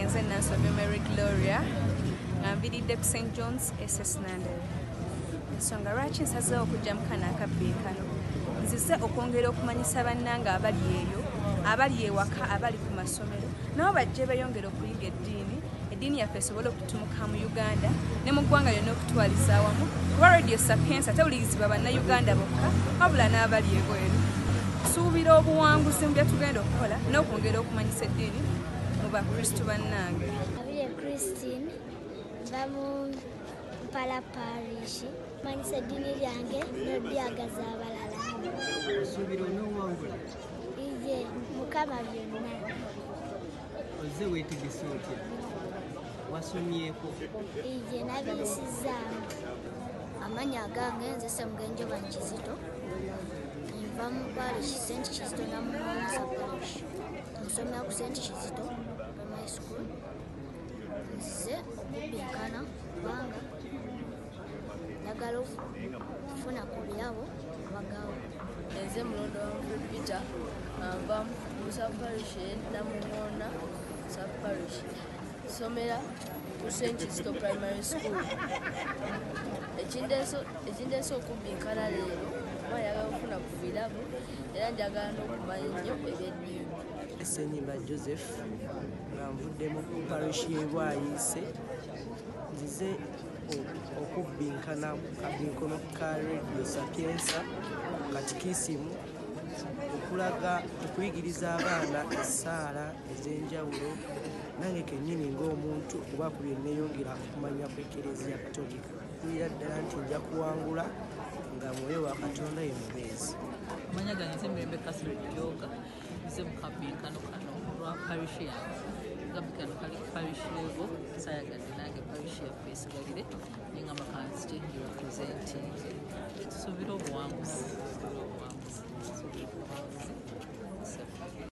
nze Nansobye Mary Gloria nga nviridde ku St John's SS Nandale. Ensonga lwaki nsazeewo okujja mu kano akabbinkano nzize okwongera okumanyisa bannange abali eyo, abali ewaka, abali ku masomero nabo bajje beeyongera okuyiga eddiini yaffe esobole okutumuka mu Uganda ne mu ggwanga lyonna okutwaliza awamu kuba Radio Sapienza tewulirizibwa bannayuganda bokka wabula n'abali ebweru. Suubira obuwanguzi mu bye tugenda okukola n'okwongera okumanyisa eddiini mu bakristu bannange. Abire Christine nva mu Mpala Parish manyisa eddiini lyange n'odyagaza abalala. Osuubira onoowangula? Iye Mukama byonna. Ozze weetegese otya? Wasomyeko? Iye nabiisizaamu. Amannya agange nze Ssemugenjo Bankizito nva mu Parish St Kizito Namugonza Parish nsomera ku St Kizito Primary School. Nzize okubbinkana kubanga njagala okufuna ku birabo abagawo. Nze Mulondo wa Peter nva mu Sub Parish Namugonza Sub Parish nsomera ku St Kizito Primary School. Ekindeese okubbinkana leero kuba njagala okufuna ku birabo era njagala n'okumanya nnyo eby'eddiini. Ssenyimba Joseph nga nvudde mu parish y'e Bwayiise. Nzize okubbinkana kabinkono ka Radio Sapienza katikisimu okuyigiriza abaana essaala ez'enjawulo nange kennyini ng'omuntu kuba ku bye nneeyongera okumanya ku Eklezia Katolika. Nkuulira ddala nti nja kuwangula nga Mwoyo wa Katonda ye mubeezi. Amanya gange nze Mirembe Kasirye Jooga nze mu kabbinkano kano olwa parish yange. Akabbikano kali ku parish level saayagadde nange parish yaffe esigalire ne ngamba kanzije ngibapresentinge. Tusuubira obuwanguzi.